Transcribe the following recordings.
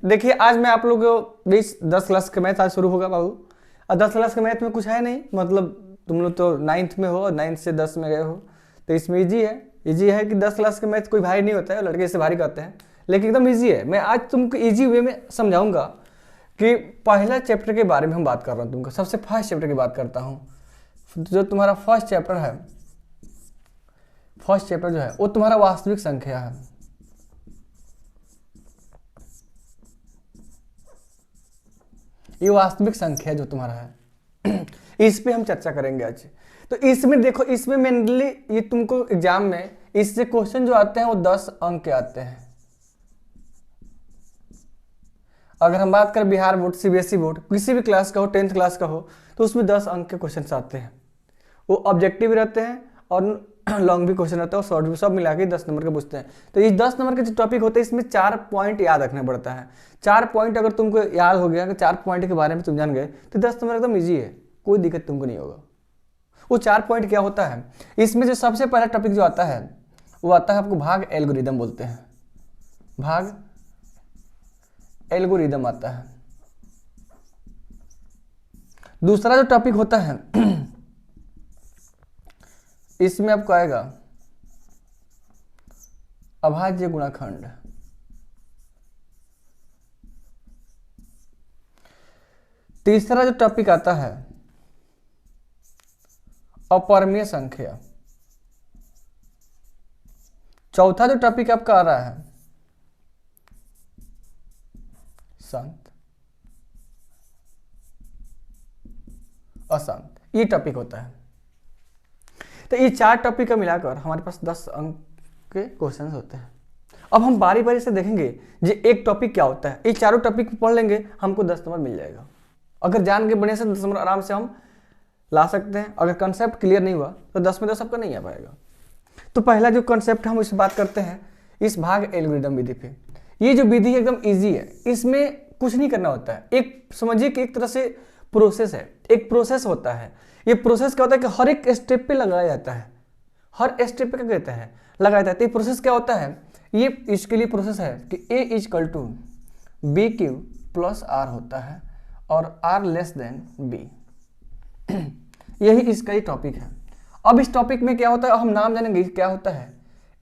देखिए आज मैं आप लोगों को 10 क्लास का मैथ आज शुरू होगा बाबू। और 10 क्लास के मैथ में कुछ है नहीं, मतलब तुम लोग तो 9th में हो और 9th से 10 में गए हो, तो इसमें इजी है कि 10 क्लास के मैथ कोई भारी नहीं होता है, लड़के इसे भारी करते हैं, लेकिन एकदम इजी है। मैं आज तुमको इजी वे में समझाऊंगा कि पहला चैप्टर के बारे में हम बात कर रहा हूँ। तुमको सबसे फर्स्ट चैप्टर की बात करता हूँ। जो तुम्हारा फर्स्ट चैप्टर जो है वो तुम्हारा वास्तविक संख्या है। ये वास्तविक संख्या जो तुम्हारा है इस पे हम चर्चा करेंगे आज। तो इसमें देखो, इसमें मेनली ये तुमको एग्जाम में इससे क्वेश्चन जो आते हैं वो 10 अंक के आते हैं। अगर हम बात करें बिहार बोर्ड, सीबीएसई बोर्ड, किसी भी क्लास का हो, 10th क्लास का हो, तो उसमें 10 अंक के क्वेश्चन आते हैं। वो ऑब्जेक्टिव रहते हैं और लॉन्ग भी क्वेश्चन रहता है और शॉर्ट भी, सब मिला के 10 नंबर के पूछते हैं। तो ये 10 नंबर के जो टॉपिक होते हैं इसमें 4 पॉइंट याद रखना पड़ता है। 4 पॉइंट अगर तुमको याद हो गया कि 4 पॉइंट के बारे में तुम जान गए तो 10 नंबर एकदम ईजी है, कोई दिक्कत तुमको नहीं होगा। वो 4 पॉइंट क्या होता है, इसमें जो सबसे पहला टॉपिक जो आता है वो आता है आपको भाग एल्गोरिदम बोलते हैं। भाग एल्गोरिदम आता है। दूसरा जो टॉपिक होता है इसमें आपको आएगा अभाज्य गुणनखंड। तीसरा जो टॉपिक आता है अपरिमेय संख्या। चौथा जो टॉपिक आपका आ रहा है शांत अशांत, ये टॉपिक होता है। तो ये 4 टॉपिक का मिलाकर हमारे पास 10 अंक के क्वेश्चंस होते हैं। अब हम बारी बारी से देखेंगे जो एक टॉपिक क्या होता है। ये चारों टॉपिक पढ़ लेंगे हमको 10 नंबर मिल जाएगा। अगर जान के बढ़िया से 10 नंबर आराम से हम ला सकते हैं। अगर कंसेप्ट क्लियर नहीं हुआ तो 10 में 10 आपका नहीं आ पाएगा। तो पहला जो कंसेप्ट हम इस बात करते हैं इस भाग एल्गोरिदम विधि पे। ये जो विधि एकदम ईजी है, इसमें कुछ नहीं करना होता है। एक समझिए कि एक तरह से प्रोसेस है, एक प्रोसेस होता है। ये प्रोसेस क्या होता है कि हर एक स्टेप पे लगाया जाता है। हर स्टेप पे क्या कहता है, लगाया जाता है। ये प्रोसेस क्या होता है, ये इसके लिए प्रोसेस है कि A = BQ + R होता है और R < B। यही इसका ही टॉपिक है। अब इस टॉपिक में क्या होता है हम नाम जानेंगे क्या होता है।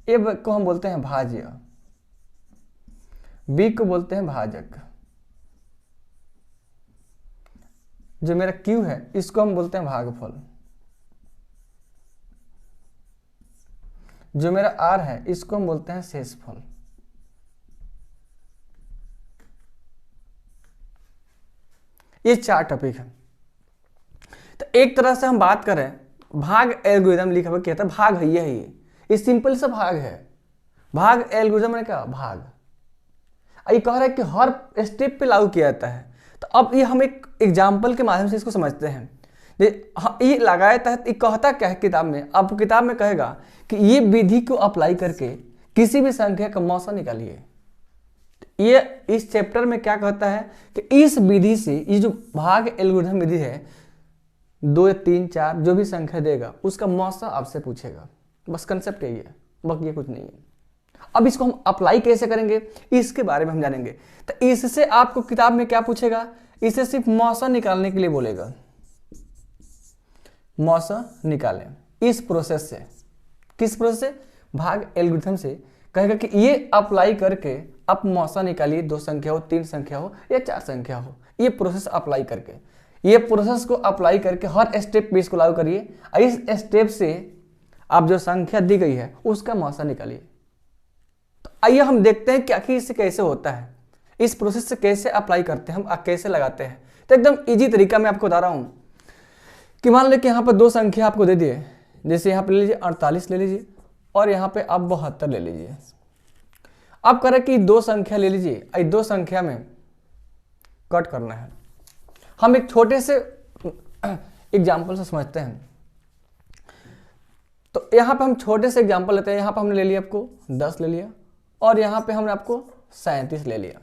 A को हम बोलते हैं भाज्य, B को बोलते हैं भाजक, जो मेरा Q है इसको हम बोलते हैं भागफल, जो मेरा R है इसको हम बोलते हैं शेषफल। ये 4 टॉपिक है। तो एक तरह से हम बात करें भाग एल्गोरिदम लिखा हुआ क्या था, भाग है ये सिंपल सा भाग है। भाग एल्गोरिदम ने क्या, भाग। ये कह रहा है कि हर स्टेप पे लागू किया जाता है। तो अब ये हम एक एग्जाम्पल के माध्यम से इसको समझते हैं। ये लगाया था, ये कहता क्या है किताब में, अब किताब में कहेगा कि ये विधि को अप्लाई करके किसी भी संख्या का मौसा निकालिए। ये इस चैप्टर में क्या कहता है कि इस विधि से, ये जो भाग एल्गोरिथम विधि है, 2 या 3 4 जो भी संख्या देगा उसका मौसा आपसे पूछेगा। बस कंसेप्ट यही है, बाकी ये कुछ नहीं है। अब इसको हम अप्लाई कैसे करेंगे इसके बारे में हम जानेंगे। तो इससे आपको किताब में क्या पूछेगा, इसे सिर्फ मौसा निकालने के लिए बोलेगा। मौसा निकालें इस प्रोसेस से। किस प्रोसेस से, भाग एल्गोरिथम से। कहेगा कि ये अप्लाई करके आप मौसा निकालिए, 2 संख्या हो, 3 संख्या हो या 4 संख्या हो। ये प्रोसेस अप्लाई करके, ये प्रोसेस को अप्लाई करके हर स्टेप पे इसको लागू करिए। इस स्टेप से आप जो संख्या दी गई है उसका मौसा निकालिए। तो आइए हम देखते हैं कि आखिर इससे कैसे होता है, इस प्रोसेस से कैसे अप्लाई करते हैं हम, कैसे लगाते हैं। तो एकदम इजी तरीका मैं आपको बता रहा हूँ कि मान लो कि यहाँ पर 2 संख्या आपको दे दिए। जैसे यहाँ पे ले लीजिए 48 ले लीजिए और यहाँ पे आप 72 ले लीजिए। अब करें कि 2 संख्या ले लीजिए, 2 संख्या में कट करना है। हम एक छोटे से एग्जाम्पल से समझते हैं। तो यहाँ पे हम छोटे से एग्जाम्पल लेते हैं। यहाँ पे हमने ले लिया आपको 10 ले लिया और यहाँ पे हमने आपको 37 ले लिया।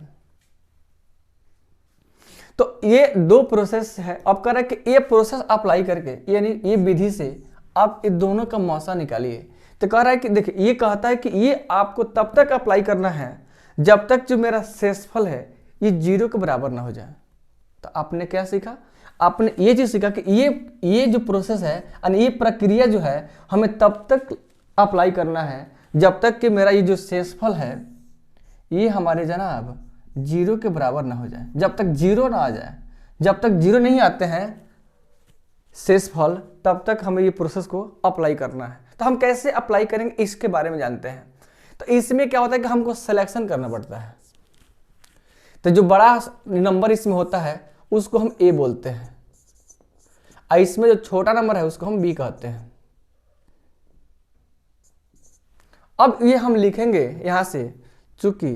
तो ये 2 प्रोसेस है। अब कह रहा है कि ये प्रोसेस अप्लाई करके, यानी ये विधि से आप इन दोनों का मौसा निकालिए। तो कह रहा है कि देखिए, ये कहता है कि ये आपको तब तक अप्लाई करना है जब तक जो मेरा शेषफल है ये 0 के बराबर ना हो जाए। तो आपने क्या सीखा, आपने ये चीज सीखा कि ये जो प्रोसेस है यानी ये प्रक्रिया जो है हमें तब तक अप्लाई करना है जब तक कि मेरा ये जो शेषफल है ये हमारे जनाब 0 के बराबर ना हो जाए। जब तक 0 ना आ जाए, जब तक 0 नहीं आते हैं शेषफल, तब तक हमें ये प्रोसेस को अप्लाई करना है। तो हम कैसे अप्लाई करेंगे इसके बारे में जानते हैं। तो इसमें क्या होता है कि हमको सिलेक्शन करना पड़ता है। तो जो बड़ा नंबर इसमें होता है उसको हम ए बोलते हैं, और इसमें जो छोटा नंबर है उसको हम बी कहते हैं। अब ये हम लिखेंगे यहां से, चूंकि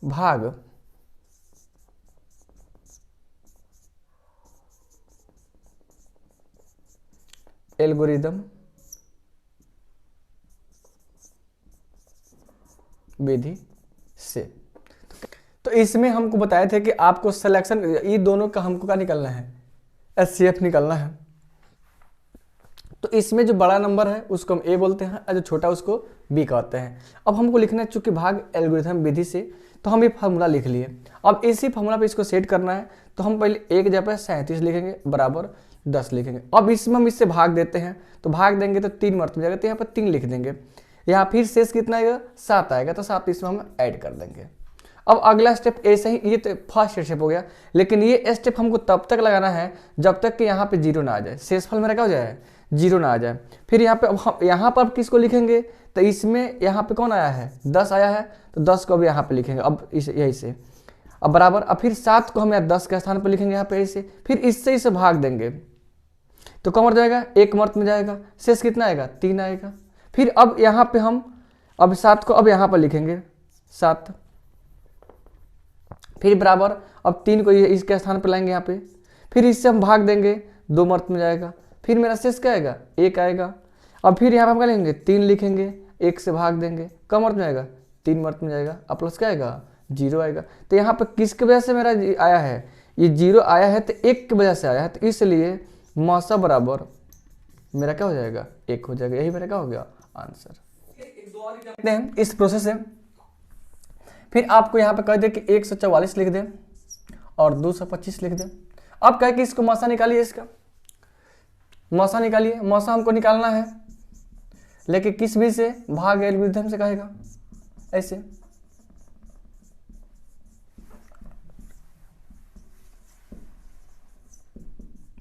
भाग एल्गोरिदम विधि से। तो इसमें हमको बताए थे कि आपको सिलेक्शन, ये दोनों का हमको क्या निकलना है, एचसीएफ निकलना है। तो इसमें जो बड़ा नंबर है उसको हम ए बोलते हैं और जो छोटा उसको बी कहते हैं। अब हमको लिखना है चूंकि भाग एल्गोरिथम विधि से, तो हम ये फार्मूला लिख लिए। अब इसी फार्मूला पे इसको सेट करना है, तो हम पहले एक जगह 37 लिखेंगे बराबर 10 लिखेंगे। अब इसमें हम इससे भाग देते हैं, तो भाग देंगे तो 3 मर्त में जाएगा, तो यहाँ पर 3 लिख देंगे। यहाँ फिर शेष कितना आएगा, 7 आएगा, तो 7 इसमें हम ऐड कर देंगे। अब अगला स्टेप ऐसे ही, ये तो फर्स्ट स्टेप हो गया, लेकिन ये स्टेप हमको तब तक लगाना है जब तक कि यहाँ पे 0 ना आ जाए, शेषफल मेरा क्या हो जाए 0 ना आ जाए। फिर यहाँ पे अब हम यहाँ पर किसको लिखेंगे, तो इसमें यहाँ पे कौन आया है 10 आया है, तो 10 को अब यहाँ पे लिखेंगे। अब इस यही से अब बराबर, अब फिर 7 को हम यहाँ 10 के स्थान पर लिखेंगे यहाँ पे ऐसे, फिर इससे इसे भाग देंगे तो कम हो जाएगा, 1 मर्त में जाएगा, शेष कितना आएगा 3 आएगा। फिर अब यहाँ पे हम अब 7 को अब यहाँ पर लिखेंगे 7, फिर बराबर अब 3 को इसके स्थान पर लाएंगे यहाँ पे, फिर इससे हम भाग देंगे 2 मर्त में जाएगा, फिर मेरा शेष क्या आएगा 1 आएगा। अब फिर यहाँ पे हम क्या लेंगे 3 लिखेंगे, 1 से भाग देंगे, कम मर्त में जाएगा 3 मर्त में जाएगा, अब प्लस क्या आएगा 0 आएगा। तो यहाँ पे किसकी वजह से मेरा आया है, ये 0 आया है तो 1 की वजह से आया है, तो इसलिए मौसा बराबर मेरा क्या हो जाएगा 1 हो जाएगा। यही मेरा क्या हो गया आंसर। देखते हैं इस प्रोसेस से। फिर आपको यहाँ पे कह दे कि 144 लिख दें और 225 लिख दें। अब कहे कि इसको मौसा निकालिए, इसका मौसा निकालिए। मौसा हमको निकालना है, लेकिन किस विधि से, भाग एल्गोरिथम से कहेगा ऐसे।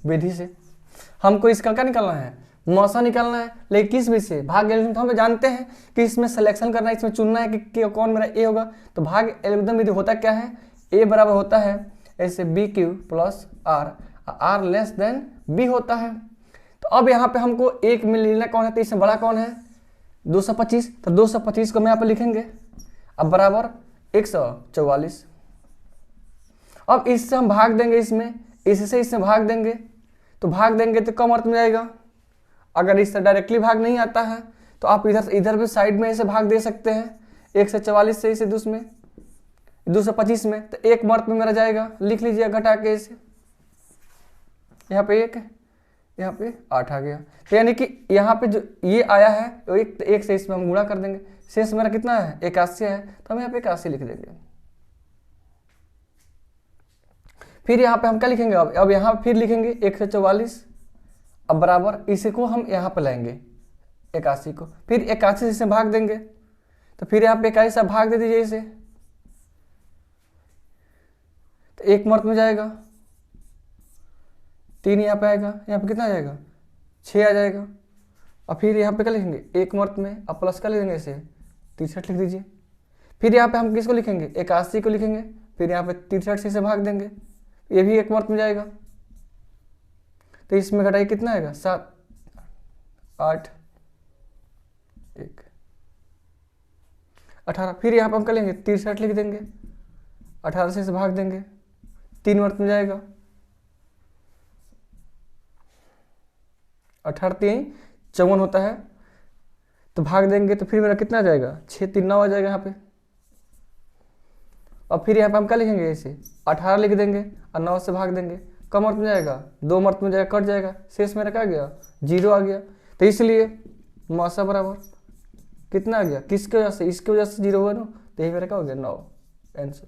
विधि से हमको इसका क्या निकालना है, मौसा निकालना है, लेकिन किस विधि से, भाग एल्गोरिथम। तो हम जानते हैं कि इसमें सिलेक्शन करना है, इसमें चुनना है कि कौन मेरा ए होगा। तो भाग एल्गोरिथम विधि होता क्या है, ए बराबर होता है ऐसे b q plus r, r less than b होता है। तो अब यहाँ पे हमको 1 में लेना कौन है, तो इससे बड़ा कौन है 225, तो 225 को हम यहाँ पे लिखेंगे अब बराबर 144। अब इससे हम भाग देंगे, इसमें इससे इससे भाग देंगे, तो भाग देंगे तो कम अर्थ में जाएगा। अगर इससे डायरेक्टली भाग नहीं आता है तो आप इधर भी साइड में ऐसे भाग दे सकते हैं, 144 से इसे 225 में, तो 1 मर्त में मेरा जाएगा, लिख लीजिए घटा के इसे। यहाँ पे 1 है, यहाँ पे 8 आ गया। तो यानी कि यहाँ पे जो ये आया है तो 1 से इसमें हम गुणा कर देंगे, शेष मेरा कितना है 81 है, तो हम यहाँ पे 81 लिख देंगे। फिर यहाँ पे हम क्या लिखेंगे, अब यहाँ फिर लिखेंगे 144, अब बराबर इसी को हम यहाँ पे लाएंगे 81 को, फिर 81 से भाग देंगे, तो फिर यहाँ पे 21 से भाग दे दीजिए इसे, तो 1 मर्त में जाएगा, 3 यहाँ पे आएगा, यहाँ पे कितना आ जाएगा 6 आ जाएगा। और फिर यहाँ पे क्या लिखेंगे 1 मर्त में, अब प्लस का लिखेंगे इसे 63 लिख दीजिए। फिर यहाँ पे हम किसको लिखेंगे 81 को लिखेंगे, फिर यहाँ पे 63 से भाग देंगे, ये भी 1 मर्त में जाएगा, तो इसमें घटाई कितना आएगा 7 8 1 18। फिर यहाँ पे हम कर लेंगे 63 लिख देंगे, 18 से भाग देंगे, 3 मर्त में जाएगा, 18 3 54 होता है, तो भाग देंगे तो फिर मेरा कितना आ जाएगा 6 3 9 आ जाएगा यहाँ पे। और फिर यहाँ पे हम क्या लिखेंगे ऐसे 18 लिख देंगे और 9 से भाग देंगे, कम मर्त में जाएगा 2 मर्त में जाएगा, कट जाएगा, शेष मेरा क्या आ गया 0 आ गया। तो इसलिए मौसा बराबर कितना आ गया, किसके वजह से, इसकी वजह से 0 हुआ ना, तो यही मेरा क्या हो गया 9 आंसर।